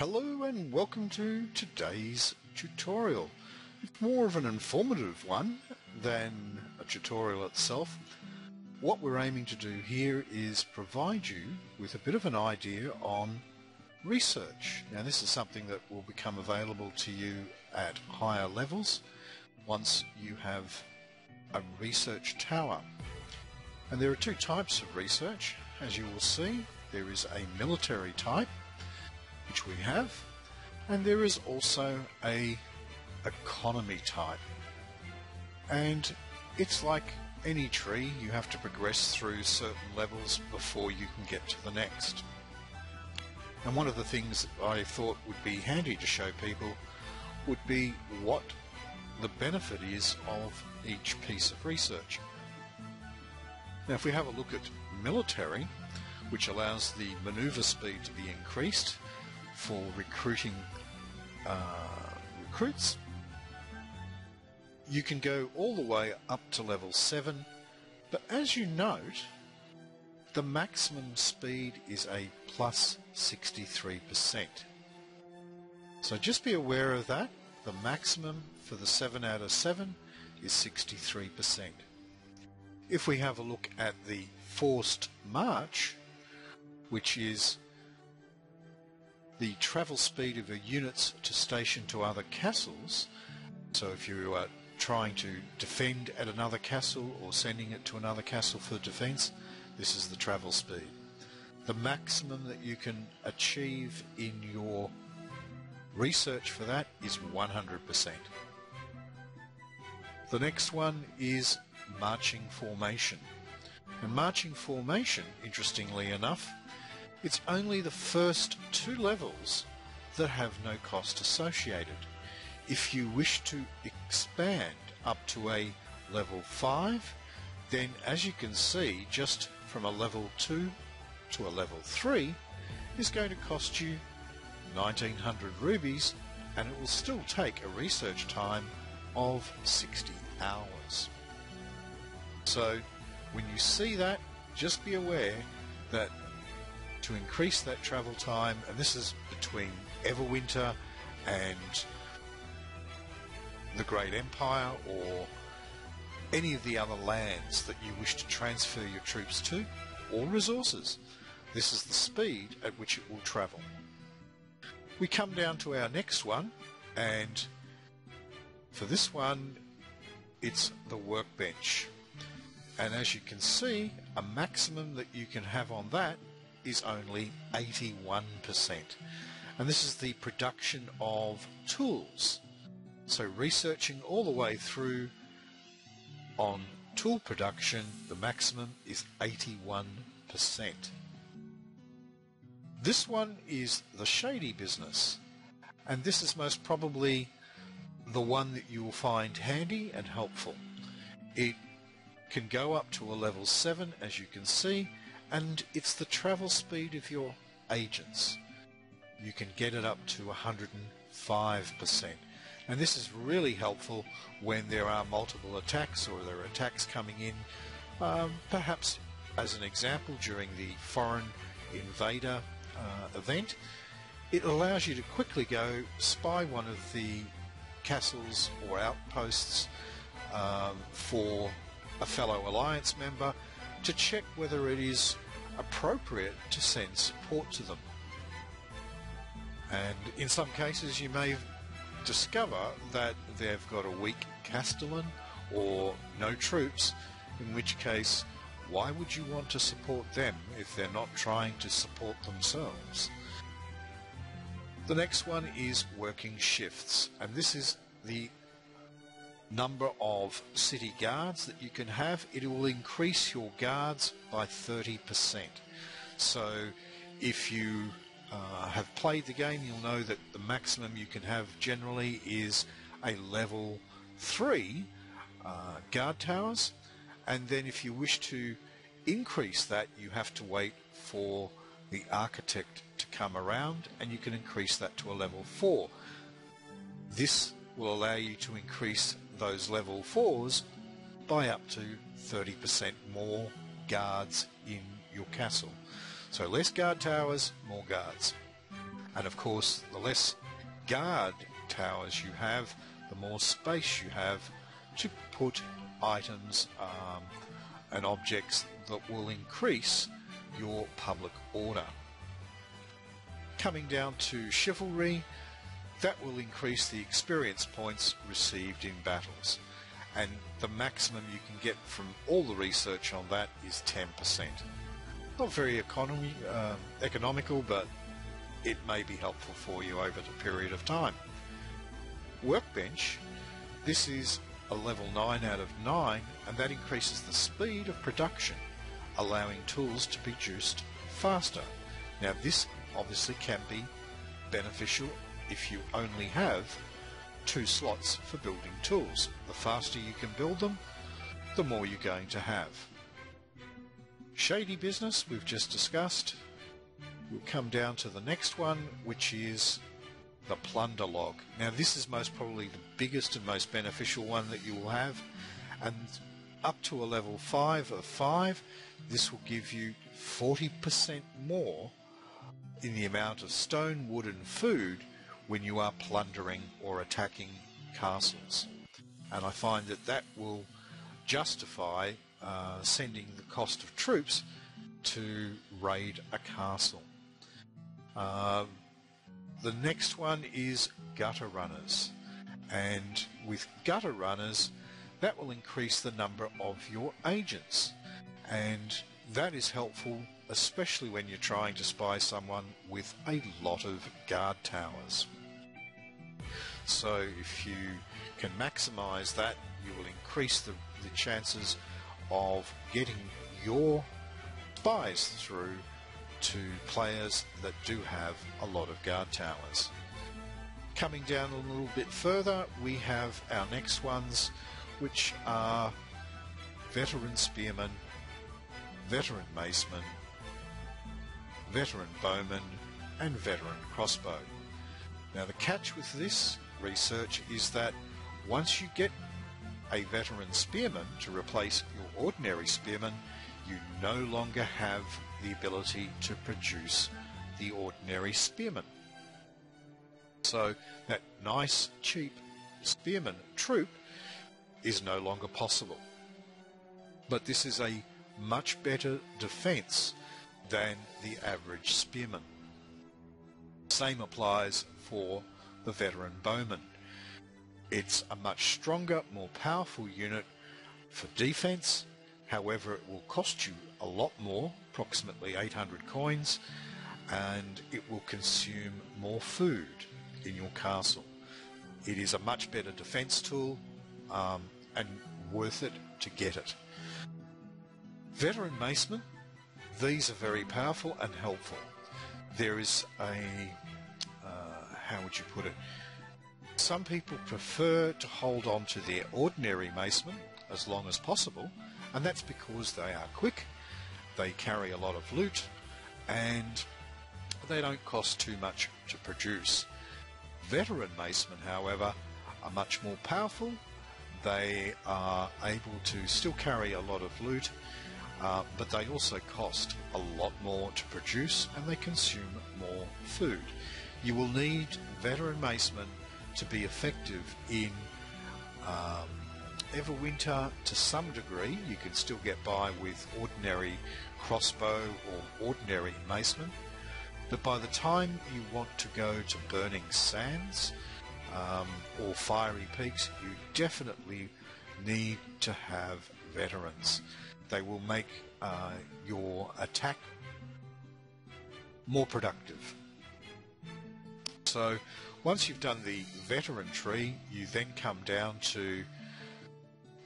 Hello and welcome to today's tutorial. It's more of an informative one than a tutorial itself. What we're aiming to do here is provide you with a bit of an idea on research. Now this is something that will become available to you at higher levels once you have a research tower. And there are two types of research. As you will see, there is a military type, which we have, and there is also a economy type. And it's like any tree, you have to progress through certain levels before you can get to the next. And one of the things I thought would be handy to show people would be what the benefit is of each piece of research. Now if we have a look at military, which allows the maneuver speed to be increased for recruiting recruits, you can go all the way up to level 7, but as you note, the maximum speed is a plus 63%. So just be aware of that. The maximum for the 7 out of 7 is 63%. If we have a look at the forced march, which is the travel speed of your units to station to other castles, so if you are trying to defend at another castle or sending it to another castle for defense, this is the travel speed. The maximum that you can achieve in your research for that is 100%. The next one is marching formation. And marching formation, interestingly enough, it's only the first 2 levels that have no cost associated. If you wish to expand up to a level 5, then as you can see, just from a level 2 to a level 3 is going to cost you 1900 rubies, and it will still take a research time of 60 hours. So when you see that, just be aware that to increase that travel time, and this is between Everwinter and the Great Empire or any of the other lands that you wish to transfer your troops to, or resources, this is the speed at which it will travel. We come down to our next one, and for this one it's the workbench. And as you can see, a maximum that you can have on that is only 81%. And this is the production of tools. So researching all the way through on tool production, the maximum is 81%. This one is the shady business. And this is most probably the one that you will find handy and helpful. It can go up to a level 7, as you can see, and it's the travel speed of your agents. You can get it up to 105%, and this is really helpful when there are multiple attacks or there are attacks coming in, perhaps as an example during the foreign invader event. It allows you to quickly go spy one of the castles or outposts for a fellow alliance member to check whether it is appropriate to send support to them. And in some cases you may discover that they've got a weak castellan or no troops, in which case why would you want to support them if they're not trying to support themselves? The next one is working shifts, and this is the number of city guards that you can have. It will increase your guards by 30%. So if you have played the game, you'll know that the maximum you can have generally is a level 3 guard towers, and then if you wish to increase that, you have to wait for the architect to come around, and you can increase that to a level 4. This will allow you to increase those level 4s by up to 30% more guards in your castle. So less guard towers, more guards. And of course, the less guard towers you have, the more space you have to put items and objects that will increase your public order. Coming down to chivalry, that will increase the experience points received in battles, and the maximum you can get from all the research on that is 10%. Not very economical, but it may be helpful for you over the period of time. Workbench, this is a level 9 out of 9, and that increases the speed of production, allowing tools to be produced faster. Now this obviously can be beneficial if you only have 2 slots for building tools. The faster you can build them, the more you're going to have. Shady business we've just discussed. We'll come down to the next one, which is the Plunder Log. Now this is most probably the biggest and most beneficial one that you will have, and up to a level 5 of 5, this will give you 40% more in the amount of stone, wood and food when you are plundering or attacking castles. And I find that that will justify sending the cost of troops to raid a castle. The next one is gutter runners, and with gutter runners that will increase the number of your agents, and that is helpful especially when you're trying to spy someone with a lot of guard towers. So if you can maximize that, you will increase the chances of getting your spies through to players that do have a lot of guard towers. Coming down a little bit further, we have our next ones, which are veteran spearmen, veteran macemen, veteran bowman and veteran crossbow. Now the catch with this research is that once you get a veteran spearman to replace your ordinary spearman, you no longer have the ability to produce the ordinary spearman. So that nice cheap spearman troop is no longer possible. But this is a much better defense than the average spearman. Same applies for the veteran bowman. It's a much stronger, more powerful unit for defense. However, it will cost you a lot more, approximately 800 coins, and it will consume more food in your castle. It is a much better defense tool and worth it to get it. Veteran macemen, these are very powerful and helpful. There is a, how would you put it? Some people prefer to hold on to their ordinary macemen as long as possible, and that's because they are quick, they carry a lot of loot, and they don't cost too much to produce. Veteran macemen, however, are much more powerful. They are able to still carry a lot of loot, but they also cost a lot more to produce, and they consume more food. You will need veteran macemen to be effective in Everwinter to some degree. You can still get by with ordinary crossbow or ordinary macemen, but by the time you want to go to Burning Sands or Fiery Peaks, you definitely need to have veterans. They will make your attack more productive. So once you've done the veteran tree, you then come down to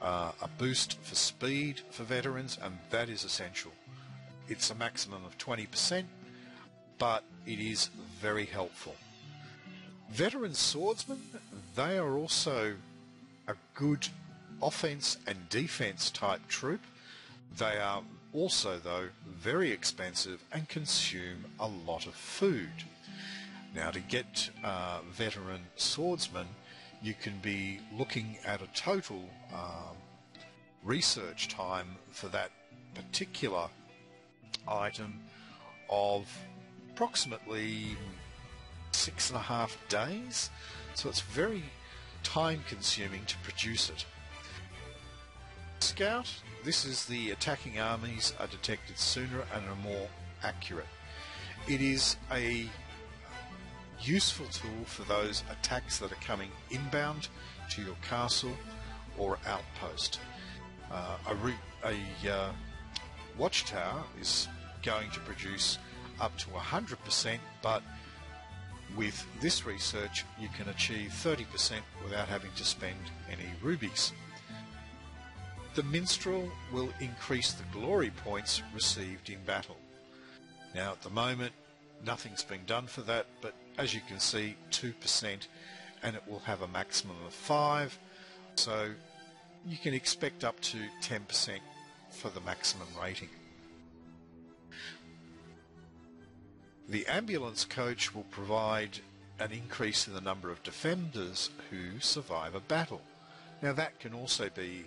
a boost for speed for veterans, and that is essential. It's a maximum of 20%, but it is very helpful. Veteran swordsmen, they are also a good offense and defense type troop. They are also, though, very expensive and consume a lot of food. Now, to get veteran swordsmen, you can be looking at a total research time for that particular item of approximately 6.5 days, so it's very time consuming to produce it. Scout, this is the attacking armies are detected sooner and are more accurate. It is a useful tool for those attacks that are coming inbound to your castle or outpost. A watchtower is going to produce up to 100%, but with this research you can achieve 30% without having to spend any rubies. The minstrel will increase the glory points received in battle. Now at the moment nothing's been done for that, but as you can see 2%, and it will have a maximum of 5, so you can expect up to 10% for the maximum rating. The ambulance coach will provide an increase in the number of defenders who survive a battle. Now that can also be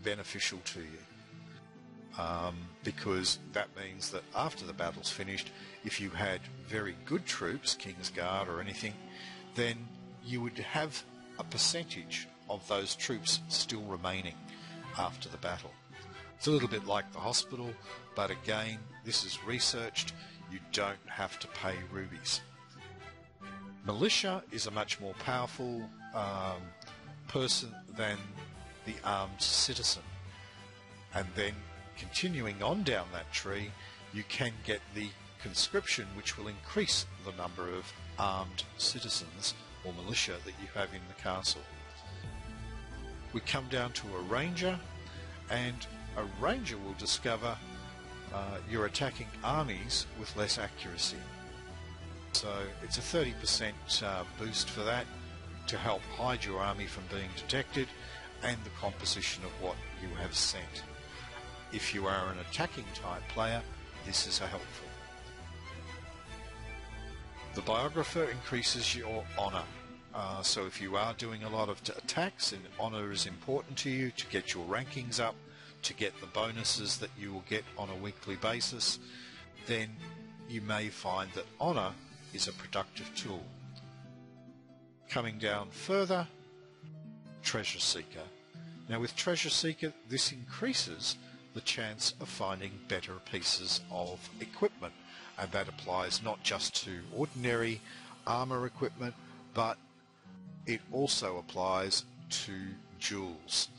beneficial to you, because that means that after the battle's finished, if you had very good troops, King's Guard or anything, then you would have a percentage of those troops still remaining after the battle. It's a little bit like the hospital, but again, this is researched. You don't have to pay rubies. Militia is a much more powerful person than the armed citizen. And then continuing on down that tree, you can get the conscription, which will increase the number of armed citizens or militia that you have in the castle. We come down to a ranger, and a ranger will discover your attacking armies with less accuracy. So it's a 30% boost for that, to help hide your army from being detected, and the composition of what you have sent. If you are an attacking type player, this is helpful. The biographer increases your honour. So if you are doing a lot of attacks and honour is important to you to get your rankings up, to get the bonuses that you will get on a weekly basis, then you may find that honour is a productive tool. Coming down further, Treasure Seeker. Now with Treasure Seeker, this increases the chance of finding better pieces of equipment, and that applies not just to ordinary armour equipment, but it also applies to jewels,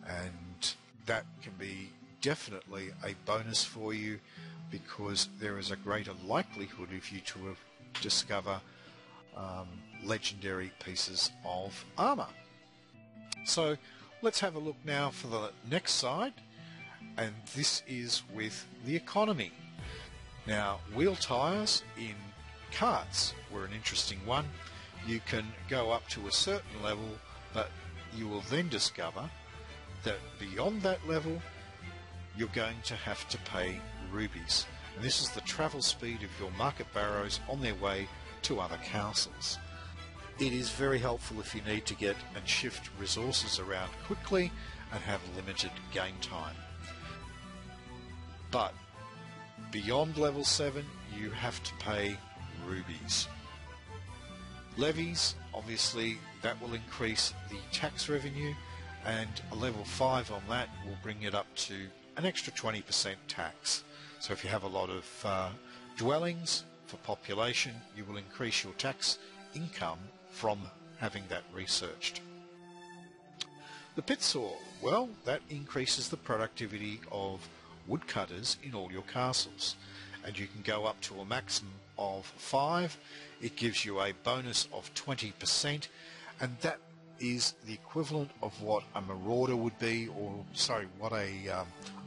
and that can be definitely a bonus for you, because there is a greater likelihood of you to discover legendary pieces of armour. So let's have a look now for the next side, and this is with the economy. Now wheel tyres in carts were an interesting one. You can go up to a certain level, but you will then discover that beyond that level you're going to have to pay rubies, and this is the travel speed of your market barrows on their way to other castles. It is very helpful if you need to get and shift resources around quickly and have limited game time. But beyond level 7 you have to pay rubies. Levies, obviously that will increase the tax revenue, and a level 5 on that will bring it up to an extra 20% tax. So if you have a lot of dwellings for population, you will increase your tax income from having that researched. The pit saw, well, that increases the productivity of woodcutters in all your castles, and you can go up to a maximum of 5. It gives you a bonus of 20%, and that is the equivalent of what a marauder would be, or sorry, what a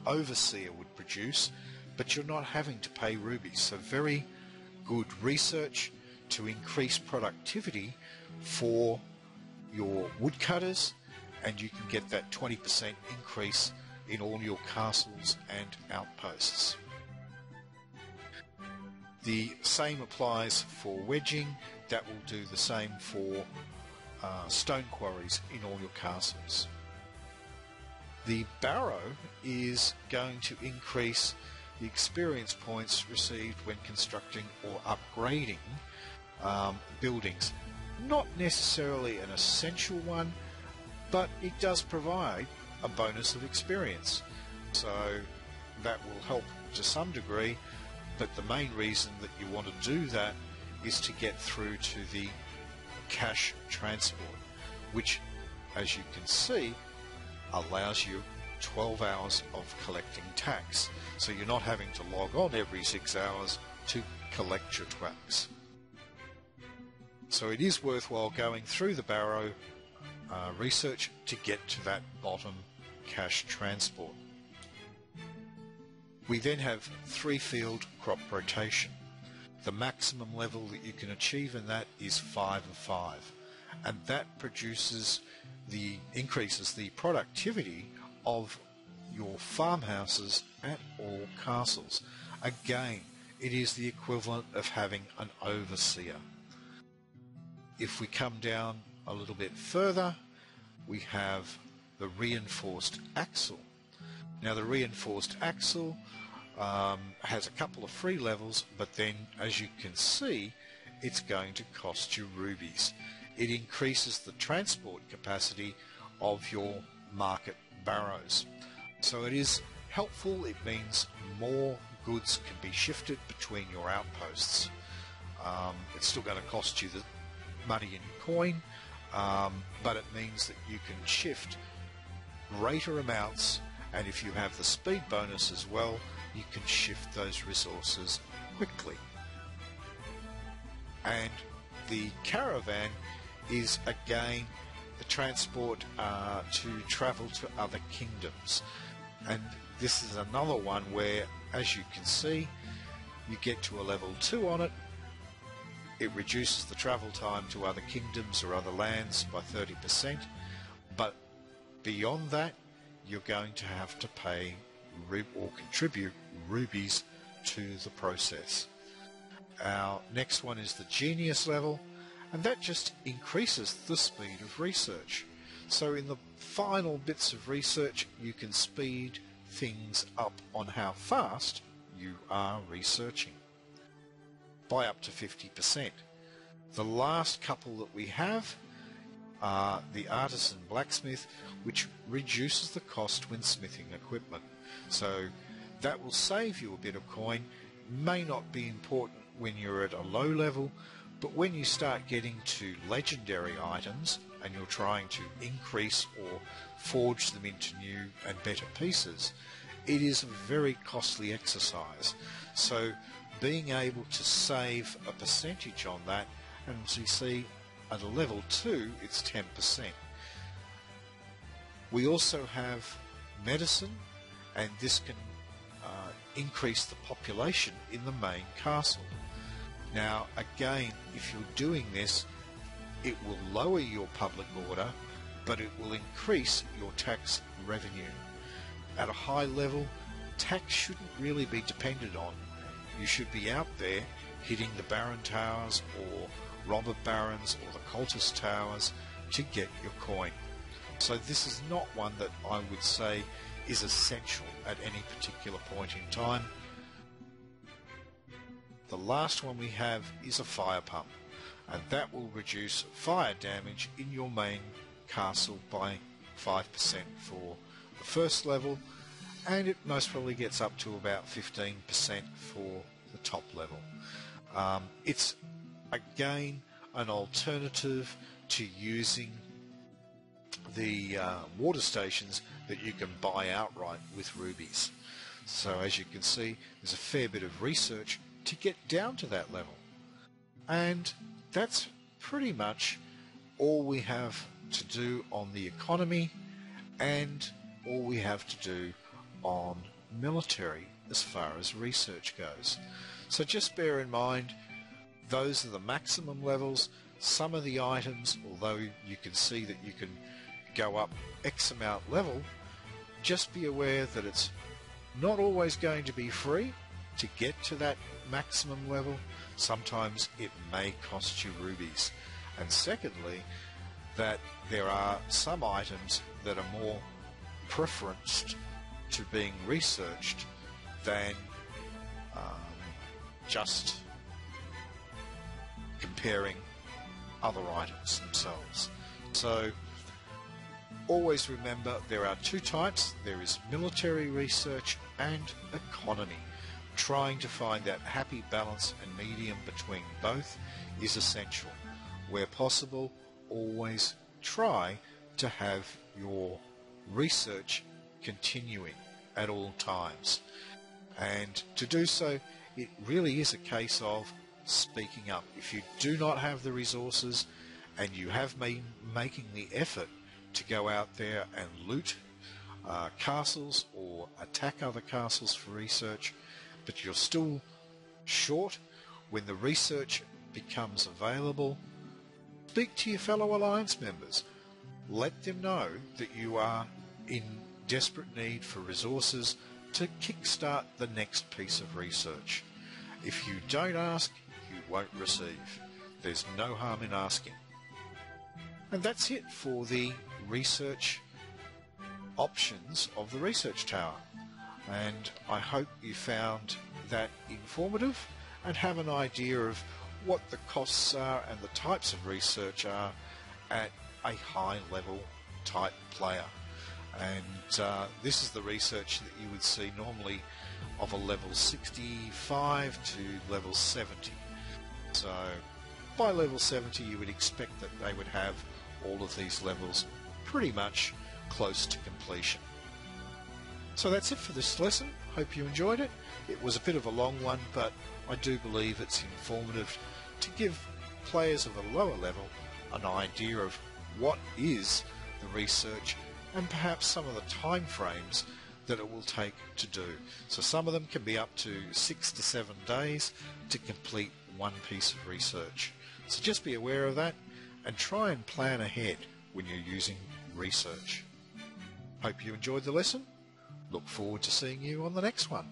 overseer would produce, but you're not having to pay rubies. So very good research to increase productivity for your woodcutters, and you can get that 20% increase in all your castles and outposts. The same applies for wedging. That will do the same for stone quarries in all your castles. The barrow is going to increase the experience points received when constructing or upgrading buildings. Not necessarily an essential one, but it does provide a bonus of experience. So that will help to some degree, but the main reason that you want to do that is to get through to the cash transport, which, as you can see, allows you 12 hours of collecting tax. So you're not having to log on every 6 hours to collect your tax. So it is worthwhile going through the Barrow research to get to that bottom cash transport. We then have 3-field crop rotation. The maximum level that you can achieve in that is 5 of 5, and that increases the productivity of your farmhouses at all castles. Again, it is the equivalent of having an overseer. If we come down a little bit further, we have the reinforced axle. Now the reinforced axle has a couple of free levels, but then, as you can see, it's going to cost you rubies. It increases the transport capacity of your market barrows. So it is helpful. It means more goods can be shifted between your outposts. It's still going to cost you the money in coin, but it means that you can shift greater amounts, and if you have the speed bonus as well, you can shift those resources quickly. And the caravan is again the transport to travel to other kingdoms, and this is another one where, as you can see, you get to a level 2 on it. It reduces the travel time to other kingdoms or other lands by 30%, but beyond that you're going to have to pay or contribute rubies to the process. Our next one is the genius level, and that just increases the speed of research. So in the final bits of research you can speed things up on how fast you are researching by up to 50%. The last couple that we have are the Artisan Blacksmith, which reduces the cost when smithing equipment. So that will save you a bit of coin. May not be important when you're at a low level, but when you start getting to legendary items and you're trying to increase or forge them into new and better pieces, it is a very costly exercise. So being able to save a percentage on that, and as you see at a level 2 it's 10%. We also have medicine, and this can increase the population in the main castle. Now again, if you're doing this, it will lower your public order, but it will increase your tax revenue. At a high level, tax shouldn't really be depended on. You should be out there hitting the Baron Towers or robber barons or the cultist towers to get your coin. So this is not one that I would say is essential at any particular point in time. The last one we have is a fire pump, and that will reduce fire damage in your main castle by 5% for the first level, and it most probably gets up to about 15% for the top level. It's again an alternative to using the water stations that you can buy outright with rubies. So as you can see, there's a fair bit of research to get down to that level, and that's pretty much all we have to do on the economy and all we have to do on military as far as research goes. So just bear in mind, those are the maximum levels. Some of the items, although you can see that you can go up X amount level, just be aware that it's not always going to be free to get to that maximum level. Sometimes it may cost you rubies. And secondly, that there are some items that are more preferenced to being researched than just preparing other items themselves. So always remember there are two types. There is military research and economy. Trying to find that happy balance and medium between both is essential. Where possible, always try to have your research continuing at all times. And to do so, it really is a case of speaking up. If you do not have the resources and you have been making the effort to go out there and loot castles or attack other castles for research, but you're still short, when the research becomes available, speak to your fellow Alliance members. Let them know that you are in desperate need for resources to kickstart the next piece of research. If you don't ask, you won't receive. There's no harm in asking. And that's it for the research options of the research tower. And I hope you found that informative and have an idea of what the costs are and the types of research are at a high level type player. And this is the research that you would see normally of a level 65 to level 70. So by level 70 you would expect that they would have all of these levels pretty much close to completion. So that's it for this lesson. Hope you enjoyed it. It was a bit of a long one, but I do believe it's informative to give players of a lower level an idea of what is the research and perhaps some of the time frames that it will take to do. So some of them can be up to 6 to 7 days to complete one piece of research. So just be aware of that and try and plan ahead when you're using research. Hope you enjoyed the lesson. Look forward to seeing you on the next one.